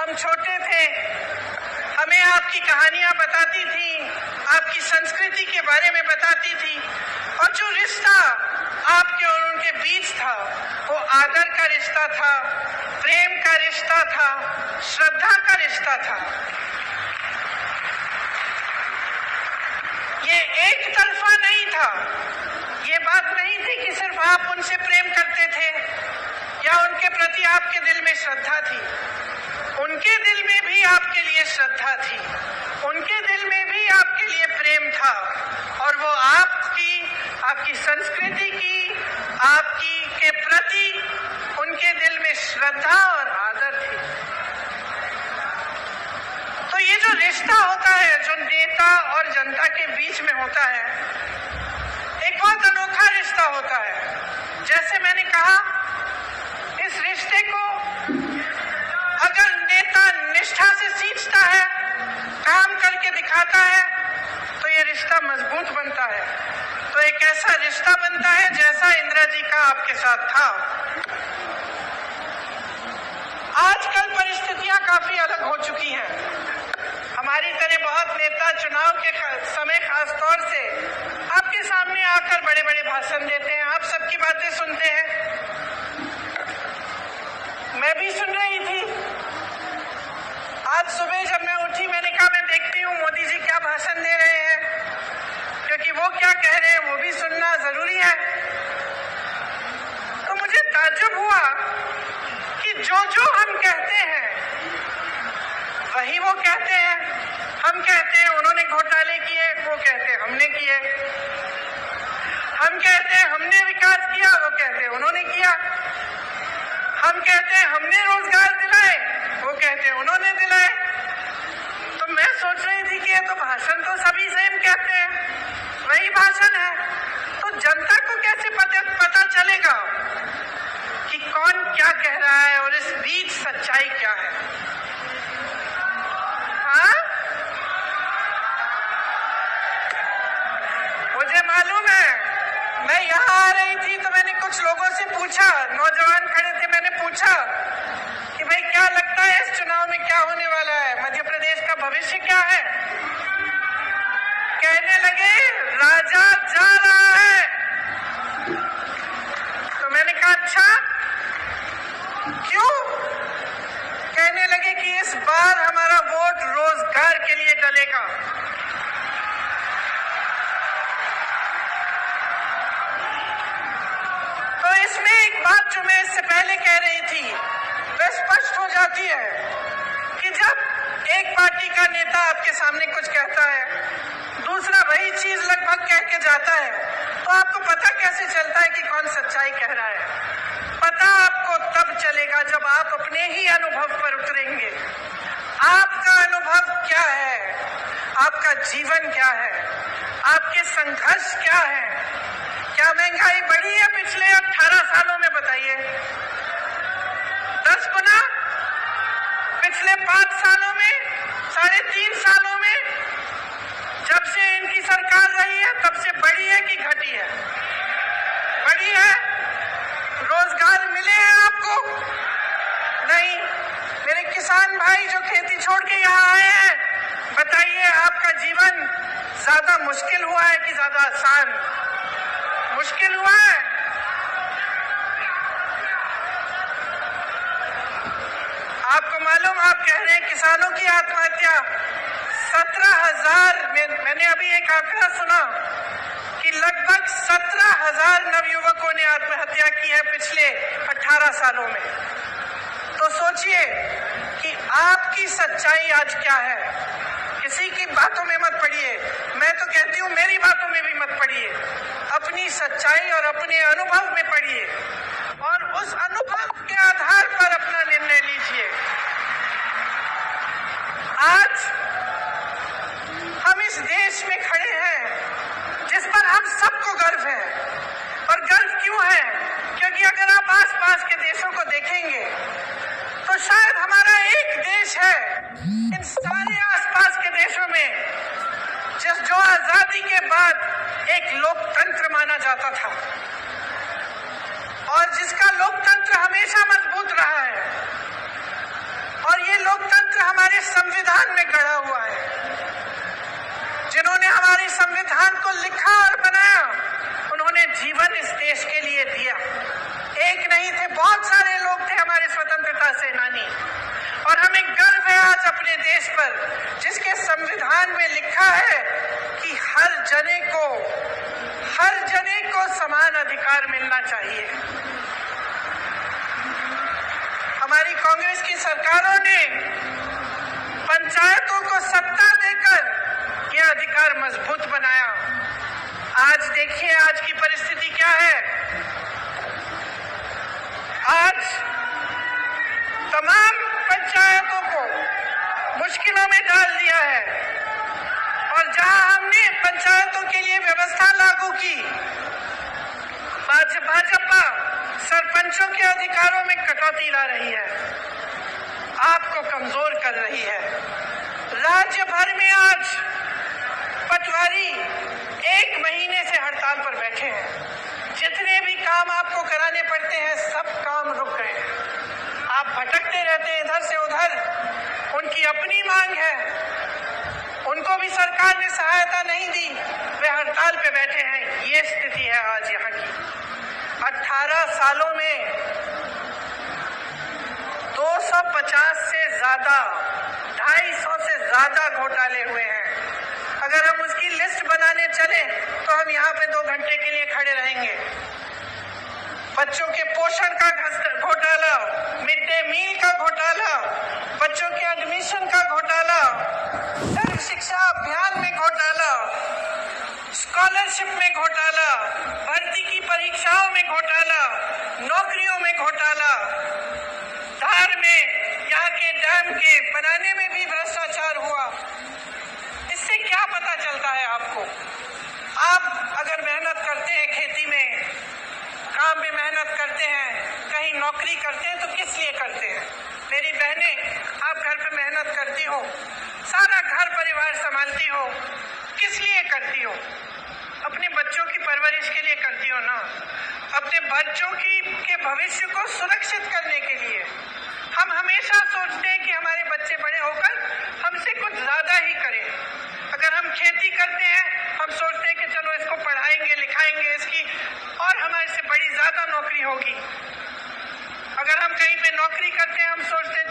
हम छोटे थे, हमें आपकी कहानियां बताती थी, आपकी संस्कृति के बारे में बताती थी, और जो रिश्ता आपके और उनके बीच था वो आदर का रिश्ता था, प्रेम का रिश्ता था, श्रद्धा का रिश्ता था। ये एक तरफा नहीं था। ये बात नहीं थी कि सिर्फ आप उनसे प्रेम करते थे या उनके प्रति आपके दिल में श्रद्धा थी। उनके दिल में भी आपके लिए श्रद्धा थी, उनके दिल में भी आपके लिए प्रेम था, और वो आपकी संस्कृति की, आपकी के प्रति उनके दिल में श्रद्धा और आदर थी। तो ये जो रिश्ता होता है, जो नेता और जनता के बीच में होता है, एक बहुत अनोखा रिश्ता होता है। जैसे मैंने कहा, इस रिश्ते को अगर नेता निष्ठा से सींचता है, काम करके दिखाता है, तो ये रिश्ता मजबूत बनता है। तो एक ऐसा रिश्ता बनता है जैसा इंदिरा जी का आपके साथ था। आजकल परिस्थितियां काफी अलग हो चुकी हैं। हमारी तरह बहुत नेता चुनाव के समय खास तौर से आपके सामने आकर बड़े बड़े भाषण देते हैं, आप सबकी बातें सुनते हैं। मैं भी सुन रही थी। आज सुबह जब मैं उठी, मैंने कहा मैं देखती हूँ मोदी जी क्या भाषण दे रहे हैं, क्योंकि वो क्या कह रहे हैं वो भी सुनना जरूरी है। तो मुझे ताज्जुब हुआ कि जो हम कहते हैं वही वो कहते हैं। हम कहते हैं उन्होंने घोटाले किए, वो कहते हैं हमने किए। हम कहते हैं हमने विकास किया, वो कहते हैं उन्होंने किया। हम कहते हैं हमने रोजगार दिलाए, वो कहते हैं उन्होंने दिलाए। तो मैं सोच रही थी कि ये तो भाषण तो सभी सेम कहते हैं, वही भाषण है। तो जनता को कैसे पता चलेगा कि कौन क्या कह रहा है और इस बीच सच्चाई क्या है? हाँ, मुझे मालूम है। मैं यहाँ आ रही थी तो मैंने कुछ लोगों से पूछा, नौजवान खड़े थे, मैंने पूछा कि भाई क्या लगता है इस चुनाव में क्या होने वाला है, मध्य प्रदेश का भविष्य क्या है? कहने लगे राजा जा रहा है। तो मैंने कहा अच्छा क्यों? कहने लगे कि इस बार हमारा वोट रोजगार के लिए डलेगा। तो इसमें एक बात जो मैं इससे पहले कह रही थी वह स्पष्ट हो जाती है कि जब एक पार्टी का नेता आपके सामने कुछ कहता है, दूसरा वही चीज लगभग कह के जाता है, तो आपको पता कैसे चलता है कि कौन सच्चाई कह रहा है? पता आपको तब चलेगा जब आप अपने ही अनुभव पर उतरेंगे। आपका अनुभव क्या है? आपका जीवन क्या है? आपके संघर्ष क्या है? क्या महंगाई बढ़ी है पिछले 18 सालों में? बताइए। 10 गुना? पिछले 5 सालों में? 3.5 सालों में? जब से इनकी सरकार रही है तब से बढ़ी है कि घटी है? बढ़ी है। रोजगार मिले हैं आपको? नहीं। मेरे किसान भाई जो खेती छोड़ के यहाँ आए हैं, बताइए आपका जीवन ज्यादा मुश्किल हुआ है कि ज्यादा आसान? मुश्किल हुआ है। आपको मालूम, आप कह रहे हैं किसानों की आत्महत्या 17,000 में, मैंने अभी एक आंकड़ा सुना कि लगभग 17,000 नवयुवकों ने आत्महत्या की है पिछले 18 सालों में। तो सोचिए कि आपकी सच्चाई आज क्या है। किसी की बातों में मत पड़िए, मैं तो कहती हूँ मेरी बातों में भी मत पड़िए, अपनी सच्चाई और अपने अनुभव में पड़िए और उस अनुभव के आधार पर अपना निर्णय लीजिए। आज हम इस देश में खड़े हैं जिस पर हम सबको गर्व है। और गर्व क्यों है? क्योंकि अगर आप आसपास के देशों को देखेंगे तो शायद हमारा एक देश है इन सारे आसपास के देशों में जो आजादी के बाद एक लोकतंत्र माना जाता था और जिसका लोकतंत्र हमेशा मजबूत रहा है। और ये लोकतंत्र में गढ़ा हुआ है, जिन्होंने हमारे संविधान को लिखा और बनाया, उन्होंने जीवन इस देश के लिए दिया। एक नहीं थे, बहुत सारे लोग थे हमारे स्वतंत्रता सेनानी, और हमें गर्व है आज अपने देश पर, जिसके संविधान में लिखा है कि हर जने को समान अधिकार मिलना चाहिए। हमारी कांग्रेस की सरकारों ने पंचायतों को सत्ता देकर यह अधिकार मजबूत बनाया। आज देखिए आज की परिस्थिति क्या है। आज तमाम पंचायतों को मुश्किलों में डाल दिया है, और जहां हमने पंचायतों के लिए व्यवस्था लागू की, भाजपा सरपंचों के अधिकारों में कटौती ला रही है, आपको कमजोर कर रही है। राज्य भर में आज पटवारी 1 महीने से हड़ताल पर बैठे हैं। जितने भी काम आपको कराने पड़ते हैं, सब काम रुक गए हैं। आप भटकते रहते हैं इधर से उधर। उनकी अपनी मांग है, उनको भी सरकार ने सहायता नहीं दी, वे हड़ताल पे बैठे हैं। ये स्थिति है आज यहाँ की। 18 सालों में 250 से ज्यादा, 250 से ज्यादा घोटाले हुए हैं। अगर हम उसकी लिस्ट बनाने चले तो हम यहाँ पे 2 घंटे के लिए खड़े रहेंगे। बच्चों के पोषण का घोटाला, मिड डे मील का घोटाला, बच्चों के एडमिशन का घोटाला, सर्व शिक्षा अभियान में घोटाला, स्कॉलरशिप में घोटाला, भर्ती की परीक्षाओं में घोटाला, नौकरियों में घोटाला, धार में यहाँ के डैम के बनाने में भी भ्रष्टाचार हुआ। इससे क्या पता चलता है आपको? आप अगर मेहनत करते हैं, खेती में काम में मेहनत करते हैं, कहीं नौकरी करते हैं, तो किस लिए करते हैं? मेरी बहनें, आप घर पे मेहनत करती हो, सारा घर परिवार संभालती हो, किस लिए करती हो? अपने बच्चों की परवरिश के लिए करती हो ना, अपने बच्चों के भविष्य को सुरक्षित करने के लिए। हम हमेशा सोचते हैं कि हमारे बच्चे बड़े होकर हमसे कुछ ज्यादा ही करें। अगर हम खेती करते हैं, हम सोचते हैं कि चलो इसको पढ़ाएंगे लिखाएंगे, इसकी और हमारे से बड़ी ज्यादा नौकरी होगी। अगर हम कहीं पे नौकरी करते हैं, हम सोचते हैं